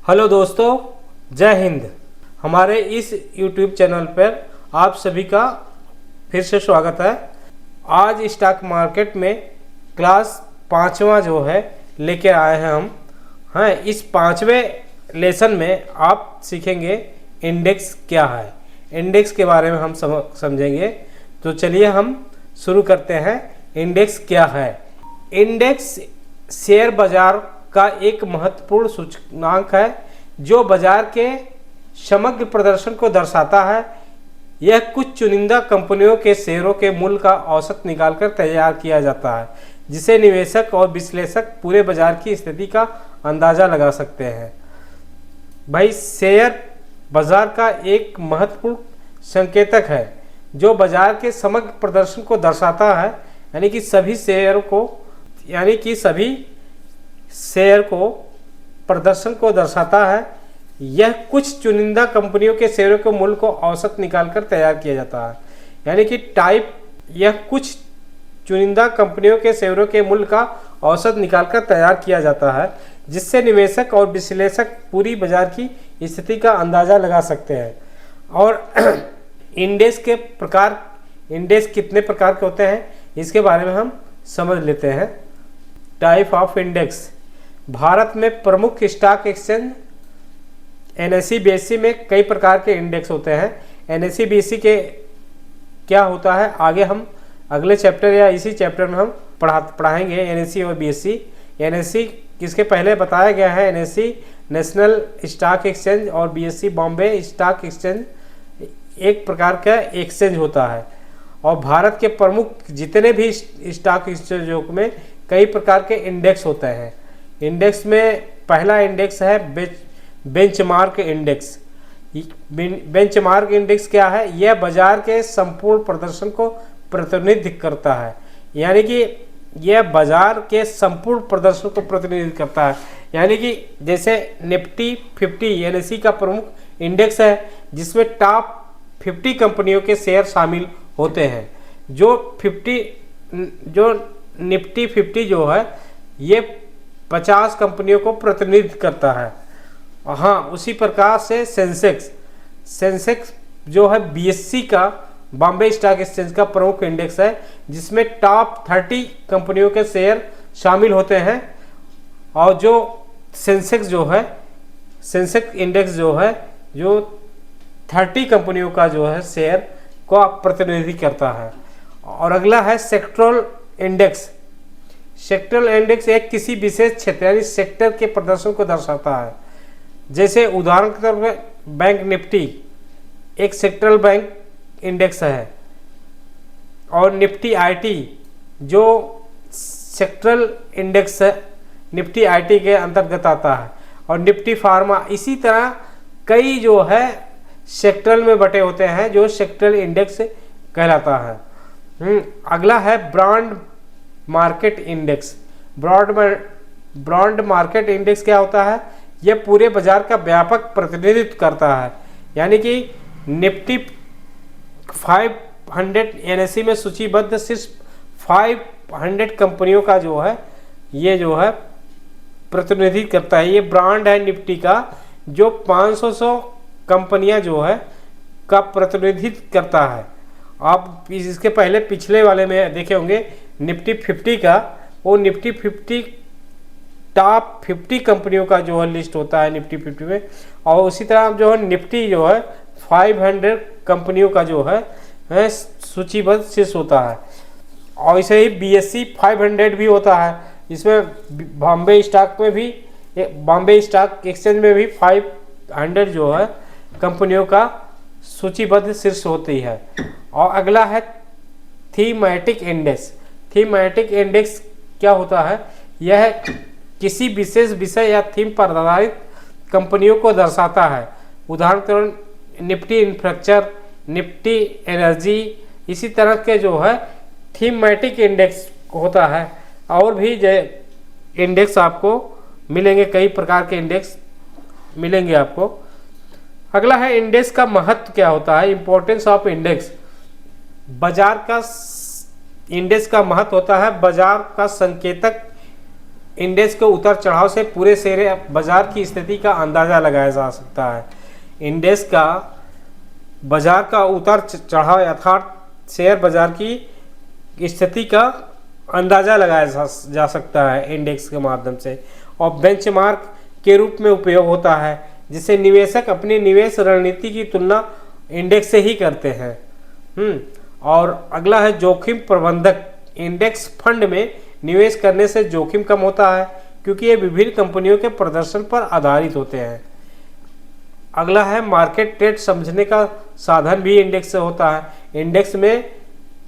Hello दोस्तों, जय हिंद। हमारे इस YouTube चैनल पर आप सभी का फिर से स्वागत है। आज स्टॉक मार्केट में क्लास 5वां जो है लेके आए हैं हम। इस 5वें लेसन में आप सीखेंगे इंडेक्स क्या है। इंडेक्स के बारे में हम समझेंगे। तो चलिए हम शुरू करते हैं। इंडेक्स क्या है? इंडेक्स शेयर बाजार का एक महत्वपूर्ण सूचकांक है जो बाजार के समग्र प्रदर्शन को दर्शाता है। यह कुछ चुनिंदा कंपनियों के शेयरों के मूल्य का औसत निकालकर तैयार किया जाता है, जिसे निवेशक और विश्लेषक पूरे बाजार की स्थिति का अंदाजा लगा सकते हैं। भाई, शेयर बाजार का एक महत्वपूर्ण संकेतक है जो बाजार के समग्र प्रदर्शन को दर्शाता है, यानी कि सभी शेयर को प्रदर्शन को दर्शाता है। यह कुछ चुनिंदा कंपनियों के शेयरों के मूल्य को औसत निकालकर तैयार किया जाता है, यानी कि यह कुछ चुनिंदा कंपनियों के शेयरों के मूल्य का औसत निकालकर तैयार किया जाता है, जिससे निवेशक और विश्लेषक पूरी बाजार की स्थिति का अंदाजा लगा सकते हैं। और इंडेक्स कितने प्रकार के होते हैं, इसके बारे में हम समझ लेते हैं। Type of index. भारत में प्रमुख स्टॉक एक्सचेंज NSE BSE में कई प्रकार के इंडेक्स होते हैं। NSE BSE के क्या होता है आगे हम अगले चैप्टर या इसी चैप्टर में हम पढ़ाएंगे NSE और BSE। NSE किसके पहले बताया गया है, NSE नेशनल स्टॉक एक्सचेंज और BSE बॉम्बे स्टॉक एक्सचेंज एक प्रकार का एक्सचेंज होता है। और भारत के प्रमुख जितने भी स्टॉक एक्सचेंजों में कई प्रकार के इंडेक्स होते हैं। इंडेक्स में पहला इंडेक्स है बेंचमार्क इंडेक्स। बेंचमार्क इंडेक्स क्या है? यह बाजार के संपूर्ण प्रदर्शन को प्रतिनिधित्व करता है, यानी कि यह बाजार के संपूर्ण प्रदर्शन को प्रतिनिधित्व करता है। यानी कि जैसे निफ्टी 50 NSE का प्रमुख इंडेक्स है, जिसमें टॉप 50 कंपनियों के शेयर शामिल होते हैं। जो निफ्टी 50 जो है ये 50 कंपनियों को प्रतिनिधित्व करता है। उसी प्रकार से सेंसेक्स जो है BSE का बॉम्बे स्टॉक एक्सचेंज का प्रमुख इंडेक्स है, जिसमें टॉप 30 कंपनियों के शेयर शामिल होते हैं। और जो सेंसेक्स इंडेक्स जो है जो 30 कंपनियों का जो है शेयर को प्रतिनिधित्व करता है। और अगला है सेक्टरल इंडेक्स। सेक्टरल इंडेक्स एक किसी विशेष क्षेत्र यानी सेक्टर के प्रदर्शन को दर्शाता है। जैसे उदाहरण के तौर पर बैंक निफ्टी एक सेक्टरल बैंक इंडेक्स है, और निफ्टी IT जो सेक्टरल इंडेक्स है, निफ्टी IT के अंतर्गत आता है। और निफ्टी फार्मा इसी तरह कई जो है सेक्टरल में बटे होते हैं, जो सेक्टरल इंडेक्स कहलाता है। अगला है broad market index. Broad market index क्या होता है? यह पूरे बाजार का व्यापक प्रतिनिधित्व करता है, यानी कि निफ्टी 500 NSE में सूचीबद्ध सिर्फ 500 कंपनियों का जो है ये जो है प्रतिनिधित्व करता है। ये ब्रांड है निफ्टी का, जो 500 कंपनियां जो है का प्रतिनिधित्व करता है। आप इसके पहले पिछले वाले में देखे होंगे निफ्टी 50 का, वो निफ्टी 50 टॉप 50 कंपनियों का जो है लिस्ट होता है निफ्टी 50 में। और उसी तरह जो है निफ्टी जो है 500 कंपनियों का जो है सूचीबद्ध शीर्ष होता है। और ऐसे ही BSE 500 भी होता है। इसमें बॉम्बे स्टॉक एक्सचेंज में भी 500 जो है कंपनियों का सूचीबद्ध शीर्ष होती है। और अगला है थीमेटिक इंडेक्स। थीमेटिक इंडेक्स क्या होता है? यह किसी विशेष विषय या थीम पर आधारित कंपनियों को दर्शाता है। उदाहरण के तौर निफ्टी इंफ्रास्ट्रक्चर, निफ्टी एनर्जी, इसी तरह के जो है थीमेटिक इंडेक्स होता है। और भी इंडेक्स आपको मिलेंगे, कई प्रकार के इंडेक्स मिलेंगे आपको। अगला है इंडेक्स का महत्व क्या होता है? Importance of index. बाजार का इंडेक्स का महत्व होता है बाजार का संकेतक इंडेक्स के उतार चढ़ाव से पूरे शेयर बाजार की स्थिति का अंदाजा लगाया जा सकता है। इंडेक्स का बाजार का उतार चढ़ाव अर्थात शेयर बाजार की स्थिति का अंदाजा लगाया जा सकता है इंडेक्स के माध्यम से, और बेंचमार्क के रूप में उपयोग होता है, जिसे निवेशक अपनी निवेश रणनीति की तुलना इंडेक्स से ही करते हैं। और अगला है जोखिम प्रबंधक। इंडेक्स फंड में निवेश करने से जोखिम कम होता है, क्योंकि ये विभिन्न कंपनियों के प्रदर्शन पर आधारित होते हैं। अगला है मार्केट ट्रेड समझने का साधन भी इंडेक्स से होता है। इंडेक्स में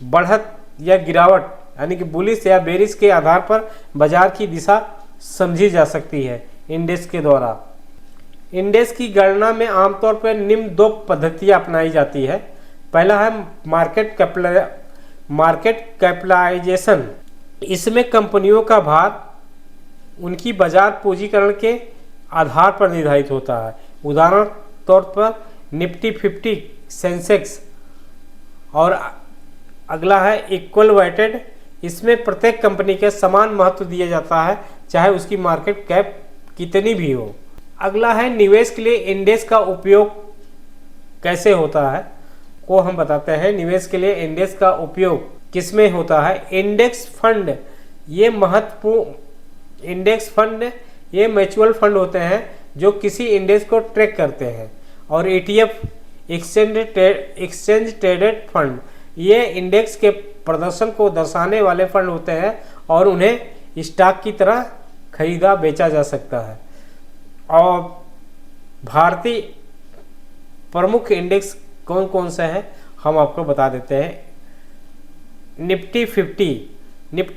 बढ़त या गिरावट यानी कि बुलिश या बेरिश के आधार पर बाजार की दिशा समझी जा सकती है इंडेक्स के द्वारा। इंडेक्स की गणना में आमतौर पर निम्न 2 पद्धतियां अपनाई जाती है। पहला है मार्केट कैपिटलाइजेशन। इसमें कंपनियों का भार उनकी बाजार पूंजीकरण के आधार पर निर्धारित होता है। उदाहरण तौर पर निफ्टी 50 सेंसेक्स। और अगला है इक्वल वेटेड। इसमें प्रत्येक कंपनी के समान महत्व दिया जाता है, चाहे उसकी मार्केट कैप कितनी भी हो। अगला है निवेश के लिए इंडेक्स का उपयोग कैसे होता है, को हम बताते हैं। निवेश के लिए इंडेक्स का उपयोग किसमें होता है? इंडेक्स फंड ये महत्वपूर्ण इंडेक्स फंड ये म्यूचुअल फंड होते हैं जो किसी इंडेक्स को ट्रैक करते हैं। और ETF एक्सचेंज ट्रेडेड फंड ये इंडेक्स के प्रदर्शन को दर्शाने वाले फंड होते हैं और उन्हें स्टॉक की तरह खरीदा बेचा जा सकता है। और भारतीय प्रमुख इंडेक्स कौन कौन से हैं हम आपको बता देते हैं। निफ्टी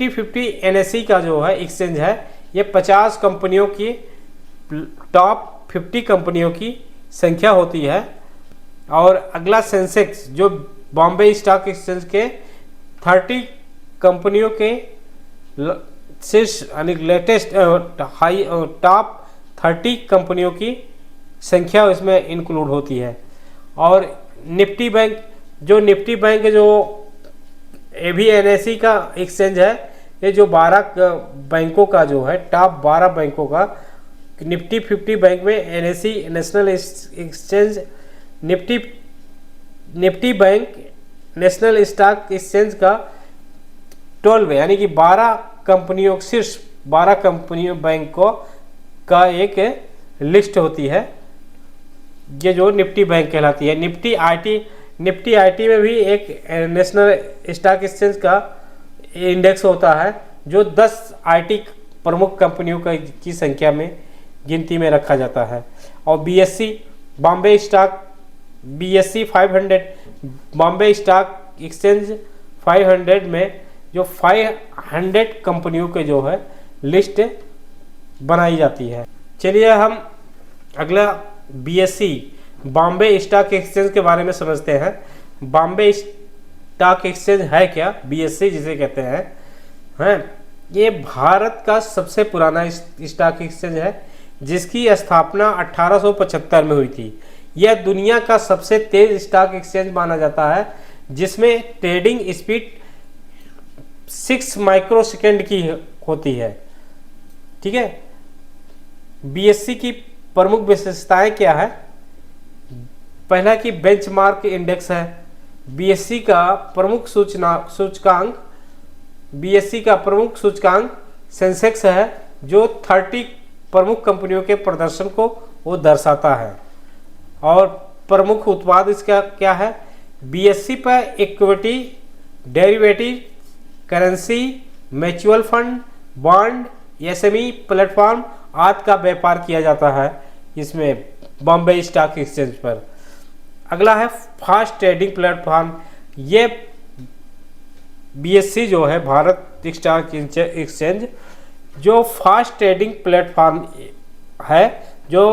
50 NSE का जो है एक्सचेंज है, ये 50 कंपनियों की टॉप 50 कंपनियों की संख्या होती है। और अगला सेंसेक्स जो बॉम्बे स्टॉक एक्सचेंज के 30 कंपनियों के शीर्ष यानी लेटेस्ट हाई टॉप 30 कंपनियों की संख्या इसमें इंक्लूड होती है। और निफ्टी बैंक जो ये भी NSE का एक्सचेंज है, ये जो 12 बैंकों का जो है टॉप 12 बैंकों का निफ्टी 50 बैंक में NSE national exchange Nifty bank national stock exchange का 12 यानी कि 12 कंपनियों शीर्ष 12 कंपनियों बैंकों का एक लिस्ट होती है, ये जो निफ्टी बैंक कहलाती है। निफ्टी आईटी में भी एक नेशनल स्टॉक एक्सचेंज का इंडेक्स होता है जो 10 IT प्रमुख कंपनियों की संख्या में गिनती में रखा जाता है। और BSE 500 बॉम्बे स्टॉक एक्सचेंज 500 में जो 500 कंपनियों के जो है लिस्ट बनाई जाती है। चलिए हम अगला BSE बॉम्बे स्टॉक एक्सचेंज के बारे में समझते हैं। बॉम्बे स्टॉक एक्सचेंज है क्या? BSE जिसे कहते हैं ये भारत का सबसे पुराना स्टॉक एक्सचेंज है जिसकी स्थापना 1875 में हुई थी। यह दुनिया का सबसे तेज स्टॉक एक्सचेंज माना जाता है, जिसमें ट्रेडिंग स्पीड 6 माइक्रोसेकंड की होती है। ठीक है। BSE की प्रमुख विशेषताएं क्या है? पहला कि बेंचमार्क इंडेक्स है। BSE का प्रमुख सूचकांक सेंसेक्स है जो 30 प्रमुख कंपनियों के प्रदर्शन को वो दर्शाता है। और प्रमुख उत्पाद इसका क्या है? BSE पर equity, derivative, currency, mutual fund, bond, SME platform आदि का व्यापार किया जाता है इसमें बॉम्बे स्टॉक एक्सचेंज पर। अगला है फास्ट ट्रेडिंग प्लेटफॉर्म। ये BSE जो है भारत स्टॉक एक्सचेंज जो फास्ट ट्रेडिंग प्लेटफॉर्म है, जो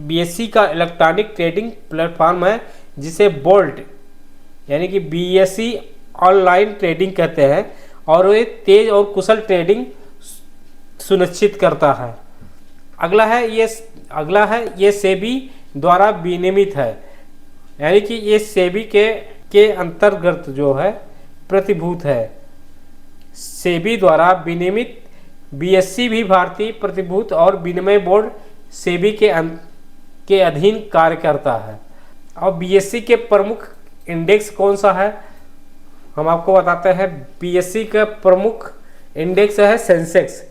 BSE का इलेक्ट्रॉनिक ट्रेडिंग प्लेटफॉर्म है, जिसे बोल्ट यानी कि BSE ऑनलाइन ट्रेडिंग कहते हैं, और ये तेज और कुशल ट्रेडिंग सुनिश्चित करता है। अगला है ये सेबी द्वारा विनियमित है, यानी कि ये सेबी के अंतर्गत जो है प्रतिभूत है। सेबी द्वारा विनियमित बीएसई भी भारतीय प्रतिभूति और विनिमय बोर्ड सेबी के अधीन कार्य करता है। और बीएसई के प्रमुख इंडेक्स कौन सा है, हम आपको बताते हैं। बीएसई का प्रमुख इंडेक्स है सेंसेक्स,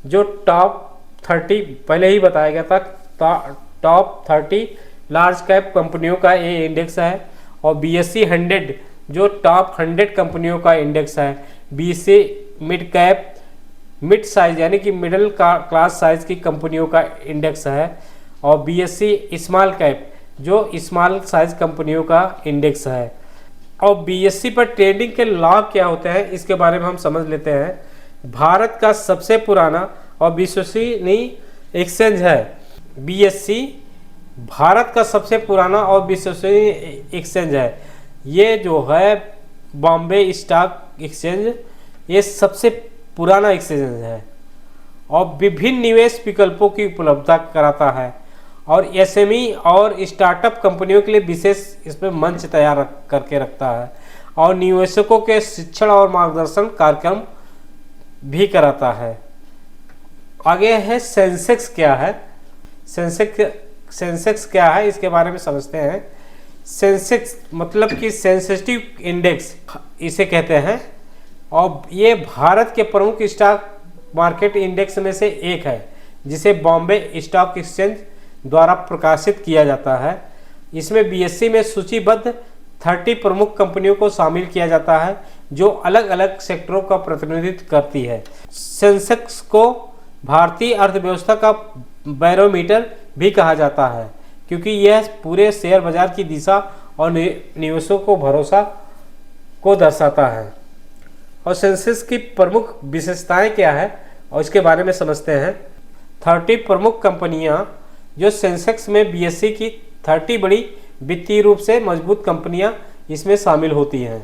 जो टॉप 30 पहले ही बताया गया था, टॉप 30 लार्ज कैप कंपनियों का ये इंडेक्स है। और बीएसई 100 जो टॉप 100 कंपनियों का इंडेक्स है। BSE mid cap, mid size यानी कि मिडिल क्लास साइज की कंपनियों का इंडेक्स है। और बीएसई स्मॉल कैप जो स्मॉल साइज कंपनियों का इंडेक्स है। और बीएसई पर ट्रेडिंग के लाभ क्या होते हैं इसके बारे में हम समझ लेते हैं। भारत का सबसे पुराना और विश्वसनीय एक्सचेंज है। बीएसई भारत का सबसे पुराना और विश्वसनीय एक्सचेंज है। ये जो है बॉम्बे स्टॉक एक्सचेंज, ये सबसे पुराना एक्सचेंज है और विभिन्न निवेश विकल्पों की उपलब्धता कराता है और एसएमई और स्टार्टअप कंपनियों के लिए विशेष इसमें मंच तैयार करके रखता है और निवेशकों के शिक्षण और मार्गदर्शन कार्यक्रम भी कराता है। आगे है सेंसेक्स क्या है। सेंसेक्स क्या है इसके बारे में समझते हैं। सेंसेक्स मतलब कि सेंसिटिव इंडेक्स इसे कहते हैं और ये भारत के प्रमुख स्टॉक मार्केट इंडेक्स में से एक है जिसे बॉम्बे स्टॉक एक्सचेंज द्वारा प्रकाशित किया जाता है। इसमें बीएसई में सूचीबद्ध 30 प्रमुख कंपनियों को शामिल किया जाता है जो अलग अलग सेक्टरों का प्रतिनिधित्व करती है। सेंसेक्स को भारतीय अर्थव्यवस्था का बैरोमीटर भी कहा जाता है क्योंकि यह पूरे शेयर बाजार की दिशा और निवेशों को भरोसा को दर्शाता है। और सेंसेक्स की प्रमुख विशेषताएं क्या है और इसके बारे में समझते हैं। 30 प्रमुख कंपनियां जो सेंसेक्स में बीएसई की 30 बड़ी वित्तीय रूप से मजबूत कंपनियां इसमें शामिल होती हैं।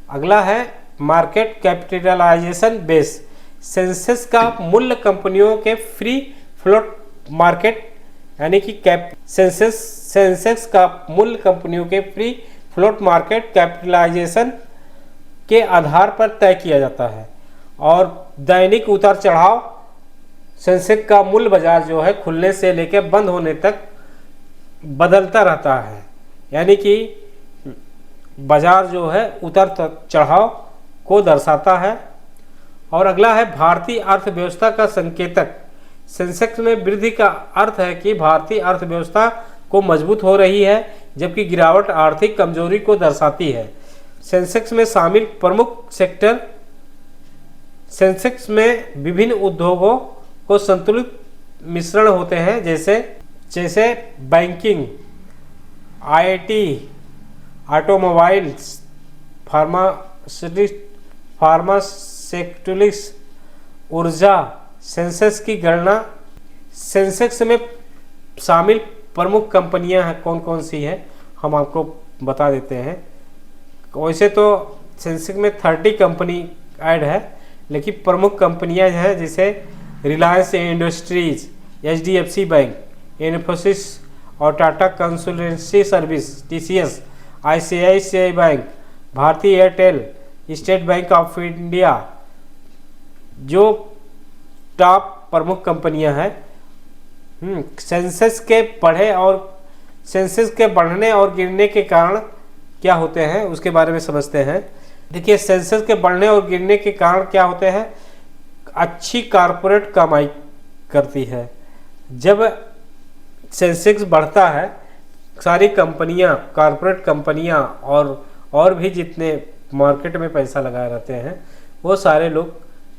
अगला है मार्केट कैपिटलाइजेशन बेस। सेंसेक्स का मूल्य कंपनियों के फ्री फ्लोट मार्केट यानी कि सेंसेक्स का मूल्य कंपनियों के फ्री फ्लोट मार्केट कैपिटलाइजेशन के आधार पर तय किया जाता है और दैनिक उतार चढ़ाव सेंसेक्स का मूल्य बाजार जो है खुलने से लेकर बंद होने तक बदलता रहता है, यानी कि बाजार जो है उतार चढ़ाव को दर्शाता है। और अगला है भारतीय अर्थव्यवस्था का संकेतक। सेंसेक्स में वृद्धि का अर्थ है कि भारतीय अर्थव्यवस्था को मजबूत हो रही है जबकि गिरावट आर्थिक कमजोरी को दर्शाती है। सेंसेक्स में शामिल प्रमुख सेक्टर। सेंसेक्स में विभिन्न उद्योगों को संतुलित मिश्रण होते हैं जैसे बैंकिंग, आईटी, ऑटोमोबाइल्स, फार्मास्यूटिक्स, ऊर्जा। सेंसेक्स की गणना। सेंसेक्स में शामिल प्रमुख कंपनियां हैं कौन कौन सी हैं हम आपको बता देते हैं। वैसे तो सेंसेक्स में 30 कंपनी ऐड है लेकिन प्रमुख कंपनियां हैं जैसे Reliance industries, HDFC bank, Infosys और Tata consultancy service TCS, ICICI bank, भारतीय Airtel, state bank of India जो टॉप प्रमुख कंपनियां हैं। सेंसेक्स के बढ़ने और गिरने के कारण क्या होते हैं उसके बारे में समझते हैं। देखिए, सेंसेक्स के बढ़ने और गिरने के कारण क्या होते हैं। अच्छी कारपोरेट कमाई करती है। जब सेंसेक्स बढ़ता है सारी कंपनियां, कारपोरेट कंपनियां और भी जितने मार्केट में पैसा लगाए रहते हैं वो सारे लोग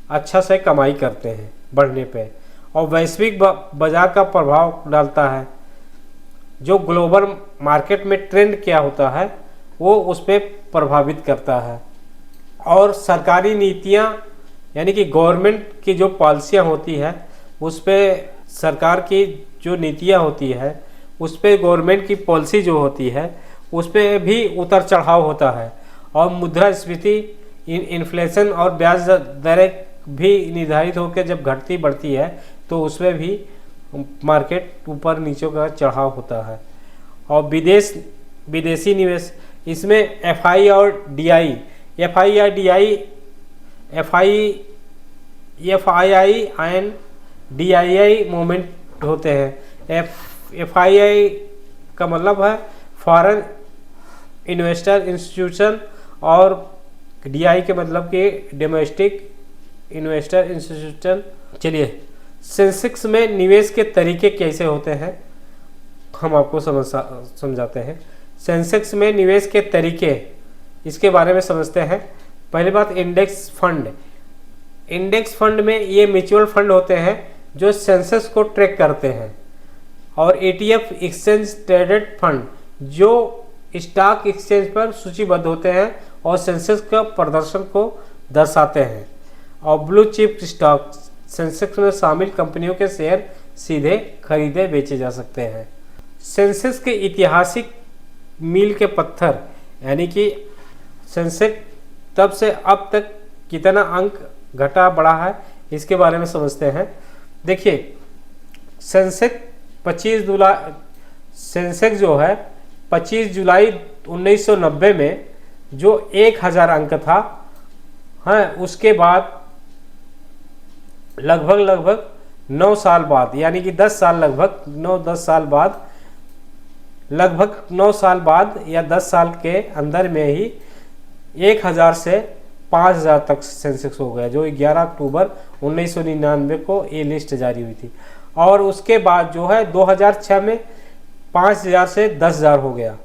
अच्छा से कमाई करते हैं बढ़ने पे और वैश्विक बाजार का प्रभाव डालता है। जो ग्लोबल मार्केट में ट्रेंड क्या होता है वो उस पर प्रभावित करता है। और सरकारी नीतियां यानी कि गवर्नमेंट की जो पॉलिसियां होती है उस पर सरकार की जो नीतियां होती है उस पर गवर्नमेंट की पॉलिसी जो होती है उस पर भी उतार चढ़ाव होता है। और मुद्रास्फीति, इन्फ्लेशन और ब्याज दरें भी निर्धारित होकर जब घटती बढ़ती है तो उसमें भी मार्केट ऊपर नीचे का चढ़ाव होता है। और विदेशी निवेश, इसमें एफआई और DI, FI FII and DII movement होते हैं। FII का मतलब है फॉरेन इन्वेस्टर इंस्टीट्यूशन और DI के मतलब कि डोमेस्टिक इन्वेस्टर इंस्टीट्यूशन। चलिए, सेंसेक्स में निवेश के तरीके कैसे होते हैं हम आपको समझाते हैं। सेंसेक्स में निवेश के तरीके, इसके बारे में समझते हैं। पहली बात, इंडेक्स फंड। इंडेक्स फंड में ये म्यूचुअल फंड होते हैं जो सेंसेक्स को ट्रैक करते हैं। और ETF एक्सचेंज ट्रेडेड फंड जो स्टॉक एक्सचेंज पर सूचीबद्ध होते हैं और सेंसेक्स का प्रदर्शन को दर्शाते हैं। और ब्लू चिप स्टॉक, सेंसेक्स में शामिल कंपनियों के शेयर सीधे खरीदे बेचे जा सकते हैं। सेंसेक्स के ऐतिहासिक मील के पत्थर, यानी कि सेंसेक्स तब से अब तक कितना अंक घटा बढ़ा है, इसके बारे में समझते हैं। देखिए, सेंसेक्स जो है 25 जुलाई 1990 में जो 1000 अंक था, हाँ, उसके बाद लगभग 9 साल बाद, यानी कि 10 साल लगभग 9-10 साल बाद, लगभग 9 साल बाद या 10 साल के अंदर में ही 1000 से 5000 तक सेंसेक्स हो गया, जो 11 अक्टूबर 1999 को ये लिस्ट जारी हुई थी। और उसके बाद जो है 2006 में 5000 से 10000 हो गया।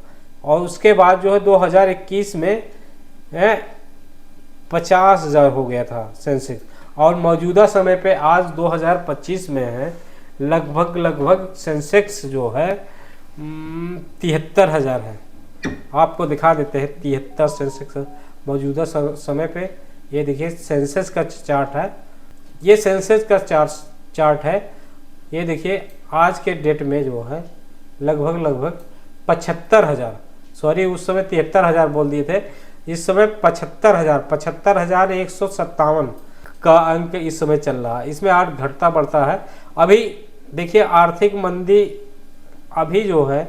और उसके बाद जो है 2021 में 50000 हो गया था सेंसेक्स। और मौजूदा समय पे आज 2025 में है, लगभग सेंसेक्स जो है 73,000 है। आपको दिखा देते हैं 73 सेंसेक्स मौजूदा समय पे। ये देखिए सेंसेक्स का चार्ट है, ये सेंसेक्स का चार्ट है। ये देखिए आज के डेट में जो है लगभग 75,000, सॉरी उस समय 73,000 बोल दिए थे, इस समय 75,157 का अंक इस समय चल रहा है। इसमें आज घटता बढ़ता है। अभी देखिए आर्थिक मंदी, अभी जो है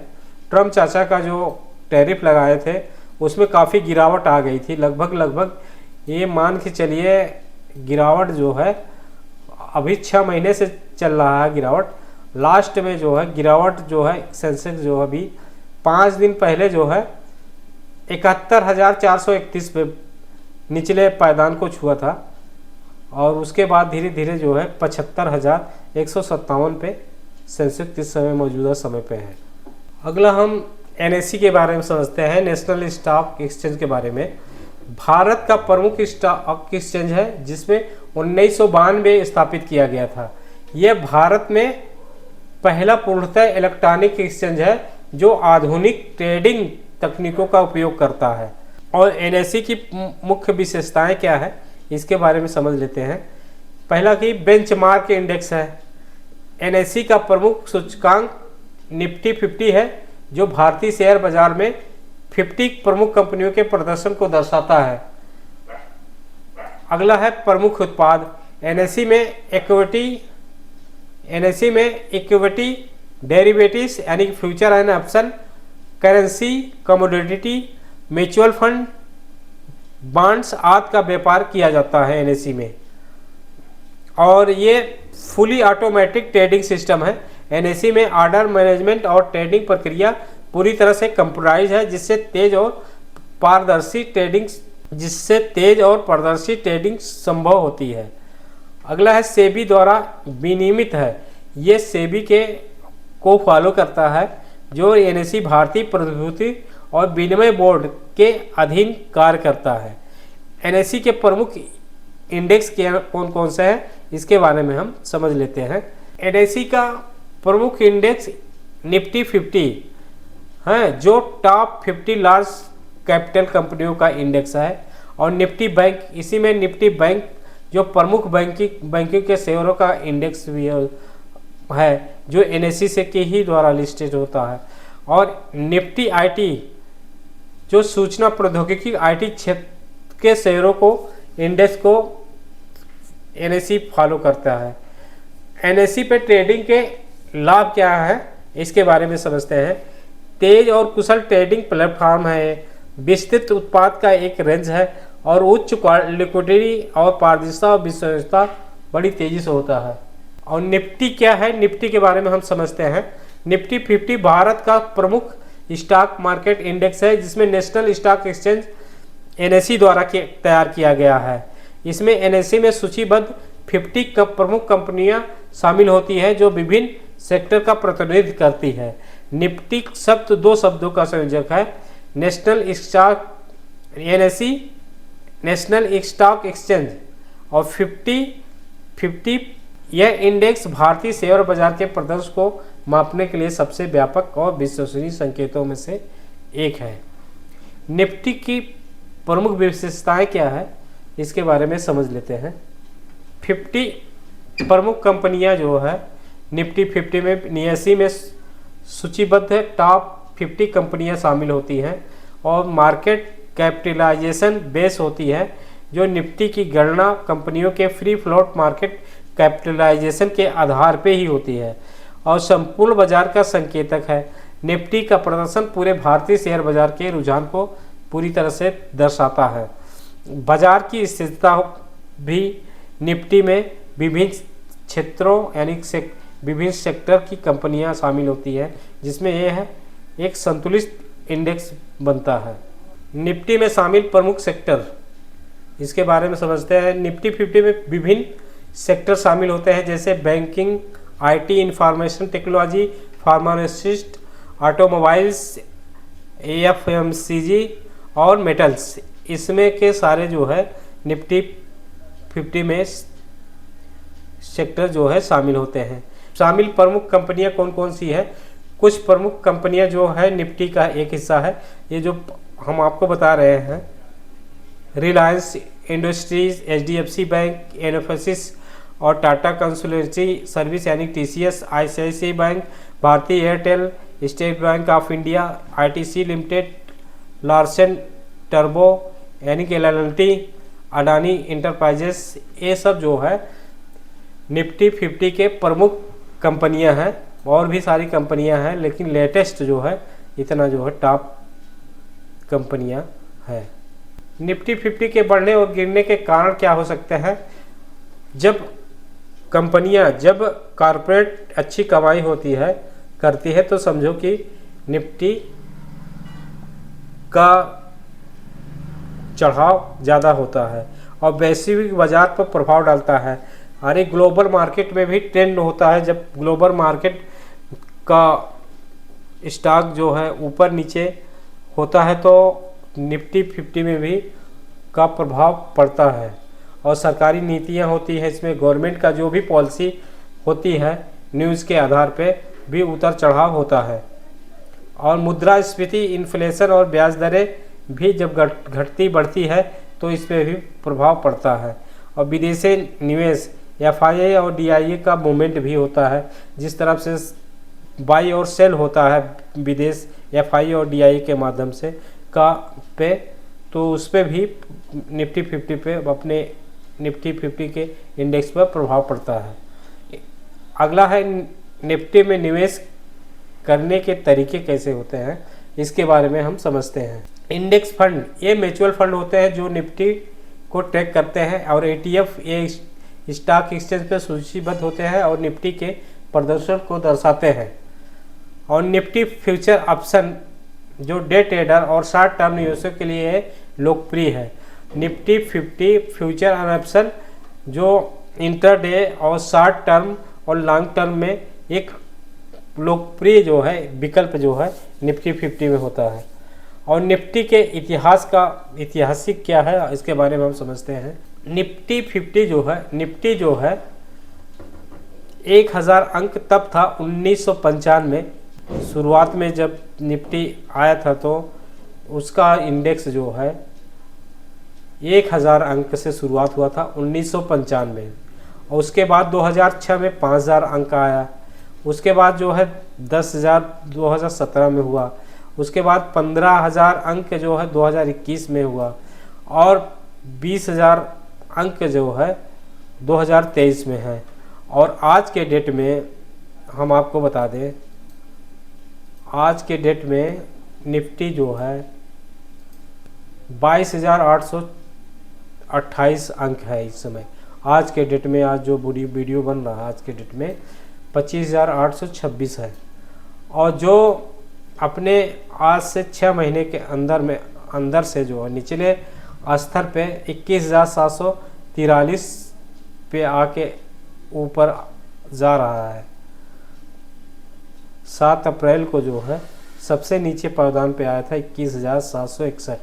ट्रम्प चाचा का जो टैरिफ लगाए थे उसमें काफ़ी गिरावट आ गई थी। लगभग ये मान के चलिए गिरावट जो है अभी 6 महीने से चल रहा है गिरावट। लास्ट में जो है गिरावट जो है सेंसेक्स जो अभी 5 दिन पहले जो है 71,431 पे निचले पायदान को छुआ था। और उसके बाद धीरे धीरे जो है 75,157 पे सेंसेक्स इस समय मौजूदा समय पे है। अगला हम NSE के बारे में समझते हैं, नेशनल स्टॉक एक्सचेंज के बारे में। भारत का प्रमुख स्टॉक एक्सचेंज है जिसमें 1992 स्थापित किया गया था। यह भारत में पहला पूर्णतः इलेक्ट्रॉनिक एक्सचेंज है जो आधुनिक ट्रेडिंग तकनीकों का उपयोग करता है। और NSE की मुख्य विशेषताएं क्या है इसके बारे में समझ लेते हैं। पहला कि बेंचमार्क इंडेक्स है। NSE का प्रमुख सूचकांक निफ्टी 50 है जो भारतीय शेयर बाजार में 50 प्रमुख कंपनियों के प्रदर्शन को दर्शाता है। अगला है प्रमुख उत्पाद। NSE में इक्विटी डेरिवेटिव्स यानी कि future and option, currency, commodity, mutual fund, bonds आदि का व्यापार किया जाता है NSE में। और ये फुली ऑटोमेटिक ट्रेडिंग सिस्टम है। NSE में ऑर्डर मैनेजमेंट और ट्रेडिंग प्रक्रिया पूरी तरह से कंप्यूटराइज है जिससे तेज और पारदर्शी ट्रेडिंग संभव होती है। अगला है सेबी द्वारा विनियमित है। ये सेबी को फॉलो करता है जो NSE भारतीय प्रतिभूति और विनिमय बोर्ड के अधीन कार्य करता है। NSE के प्रमुख इंडेक्स कौन कौन से हैं इसके बारे में हम समझ लेते हैं। NSE का प्रमुख इंडेक्स निफ्टी 50 है जो टॉप 50 लार्ज कैपिटल कंपनियों का इंडेक्स है। और निफ्टी बैंक, इसी में निफ्टी बैंक जो प्रमुख बैंकिंग के शेयरों का इंडेक्स भी है जो NSE से के ही द्वारा लिस्टेड होता है। और निफ्टी IT जो सूचना प्रौद्योगिकी IT क्षेत्र के शेयरों को इंडेक्स को NSE फॉलो करता है। NSE पे ट्रेडिंग के लाभ क्या है इसके बारे में समझते हैं। तेज और कुशल ट्रेडिंग प्लेटफॉर्म है, विस्तृत उत्पाद का एक रेंज है और उच्च लिक्विडिटी और पारदर्शिता और विश्वसनीयता बड़ी तेज़ी से होता है। और निफ्टी क्या है, निफ्टी के बारे में हम समझते हैं। निफ्टी 50 भारत का प्रमुख स्टॉक मार्केट इंडेक्स है, जिसमें नेशनल स्टॉक एक्सचेंज NSE द्वारा तैयार किया गया है। इसमें NSE में सूचीबद्ध 50 प्रमुख कंपनियां शामिल होती हैं जो विभिन्न सेक्टर का प्रतिनिधित्व करती है। निफ्टी शब्द दो शब्दों का संयोजक है, national stock NSE national stock exchange और 50 यह इंडेक्स भारतीय शेयर बाजार के प्रदर्शन को मापने के लिए सबसे व्यापक और विश्वसनीय संकेतों में से एक है। निफ्टी की प्रमुख विशेषताएं क्या है, इसके बारे में समझ लेते हैं। 50 प्रमुख कंपनियां जो है निफ्टी 50 में NSE में सूचीबद्ध है, टॉप 50 कंपनियां शामिल होती हैं और मार्केट कैपिटलाइजेशन बेस होती है, जो निफ्टी की गणना कंपनियों के फ्री फ्लोट मार्केट कैपिटलाइजेशन के आधार पे ही होती है और संपूर्ण बाजार का संकेतक है। निफ्टी का प्रदर्शन पूरे भारतीय शेयर बाजार के रुझान को पूरी तरह से दर्शाता है। बाजार की स्थिरता भी निफ्टी में विभिन्न क्षेत्रों यानी विभिन्न सेक्टर की कंपनियां शामिल होती है, जिसमें यह है एक संतुलित इंडेक्स बनता है। निफ्टी में शामिल प्रमुख सेक्टर, इसके बारे में समझते हैं। निफ्टी 50 में विभिन्न सेक्टर शामिल होते हैं, जैसे banking, IT, information technology, pharmaceutics, automobiles, FMCG और मेटल्स। इसमें के सारे जो है निफ्टी 50 में सेक्टर जो है शामिल होते हैं। शामिल प्रमुख कंपनियां कौन कौन सी है? कुछ प्रमुख कंपनियां जो है निफ्टी का एक हिस्सा है, ये जो हम आपको बता रहे हैं, Reliance industries, HDFC bank, Infosys और टाटा कंसल्टेंसी सर्विस यानी TCS, ICICI बैंक, भारतीय Airtel, state bank of India, ITC limited, Larsen turbo यानी कि LLT, अडानी इंटरप्राइजेस, ये सब जो है निफ्टी 50 के प्रमुख कंपनियां हैं। और भी सारी कंपनियां हैं, लेकिन लेटेस्ट जो है इतना जो है टॉप कंपनियां हैं। निफ्टी 50 के बढ़ने और गिरने के कारण क्या हो सकते हैं? जब कॉरपोरेट अच्छी कमाई करती है तो समझो कि निफ्टी का चढ़ाव ज़्यादा होता है और वैश्विक बाजार पर प्रभाव डालता है। अरे ग्लोबल मार्केट में भी ट्रेंड होता है, जब ग्लोबल मार्केट का स्टॉक जो है ऊपर नीचे होता है तो निफ्टी 50 में भी का प्रभाव पड़ता है। और सरकारी नीतियां होती है, इसमें गवर्नमेंट का जो भी पॉलिसी होती है न्यूज़ के आधार पे भी उतार चढ़ाव होता है। और मुद्रास्फीति, इन्फ्लेशन और ब्याज दरें भी जब घटती बढ़ती है तो इस पर भी प्रभाव पड़ता है। और विदेशी निवेश FII और DIA का मूवमेंट भी होता है, जिस तरफ से बाई और सेल होता है विदेश FII और DIA के माध्यम से तो उस पर भी निफ्टी 50 पे अपने निफ्टी 50 के इंडेक्स पर प्रभाव पड़ता है। अगला है निफ्टी में निवेश करने के तरीके कैसे होते हैं, इसके बारे में हम समझते हैं। इंडेक्स फंड, ये म्यूचुअल फंड होते हैं जो निफ्टी को ट्रैक करते हैं, और ETF ये स्टॉक एक्सचेंज पर सूचीबद्ध होते हैं और निफ्टी के प्रदर्शन को दर्शाते हैं। और निफ्टी फ्यूचर ऑप्शन जो डे ट्रेडर और शॉर्ट टर्म निवेशकों के लिए लोकप्रिय है। निफ्टी 50 फ्यूचर ऑप्शन जो इंटरडे और शॉर्ट टर्म और लॉन्ग टर्म में एक लोकप्रिय जो है विकल्प जो है निफ्टी 50 में होता है। और निफ्टी के ऐतिहासिक क्या है, इसके बारे में हम समझते हैं। निफ्टी 50 जो है 1000 अंक तब था 1995 में। शुरुआत में जब निफ्टी आया था तो उसका इंडेक्स जो है 1000 अंक से शुरुआत हुआ था 1995 में, और उसके बाद 2006 में 5000 अंक आया। उसके बाद जो है 10,000 2017 में हुआ। उसके बाद 15,000 अंक जो है 2021 में हुआ, और 20,000 अंक जो है 2023 में है। और आज के डेट में हम आपको बता दें, आज के डेट में निफ्टी जो है 22,828 अंक है इस समय, आज के डेट में, आज जो वीडियो बन रहा है आज के डेट में 25,826 है। और जो अपने आज से 6 महीने के अंदर से जो है निचले स्तर पे 21,743 पे आके ऊपर जा रहा है। 7 अप्रैल को जो है सबसे नीचे पायदान पे आया था 21,761।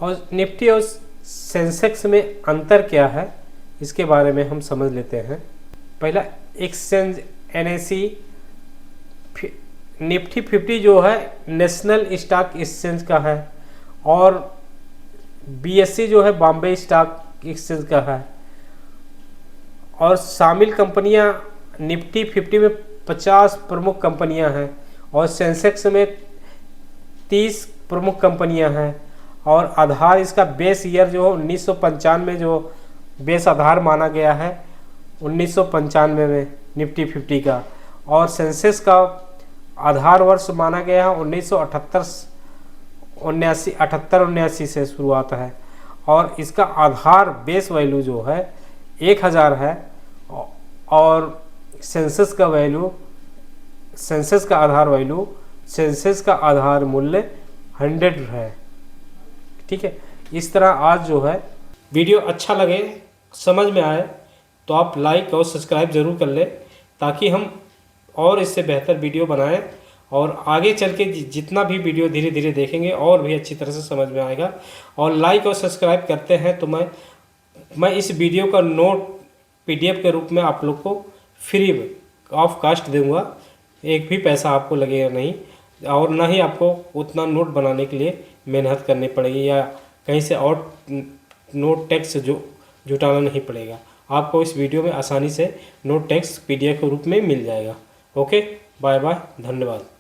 और निफ्टी और सेंसेक्स में अंतर क्या है इसके बारे में हम समझ लेते हैं। पहला, एक्सचेंज NSE निफ्टी 50 जो है नेशनल स्टॉक एक्सचेंज का है, और BSE जो है बॉम्बे स्टॉक एक्सचेंज का है। और शामिल कंपनियां निफ्टी 50 में 50 प्रमुख कंपनियां हैं, और सेंसेक्स में 30 प्रमुख कंपनियां हैं। और आधार इसका बेस ईयर जो 1995 जो बेस आधार माना गया है 1995 में निफ्टी 50 का, और सेंसेक्स का आधार वर्ष माना गया है 1978 से शुरुआत है। और इसका आधार बेस वैल्यू जो है 1000 है, और सेंसेक्स का आधार मूल्य 100 है। ठीक है, इस तरह आज जो है वीडियो अच्छा लगे, समझ में आए तो आप लाइक और सब्सक्राइब ज़रूर कर लें, ताकि हम और इससे बेहतर वीडियो बनाएं, और आगे चल के जितना भी वीडियो धीरे धीरे देखेंगे और भी अच्छी तरह से समझ में आएगा। और लाइक और सब्सक्राइब करते हैं तो मैं इस वीडियो का नोट PDF के रूप में आप लोग को फ्री ऑफ कास्ट दूंगा। एक भी पैसा आपको लगेगा नहीं, और ना ही आपको उतना नोट बनाने के लिए मेहनत करनी पड़ेगी, या कहीं से और नोट टैक्स जुटाना नहीं पड़ेगा। आपको इस वीडियो में आसानी से नोट टैक्स PDF के रूप में मिल जाएगा। ओके, बाय बाय, धन्यवाद।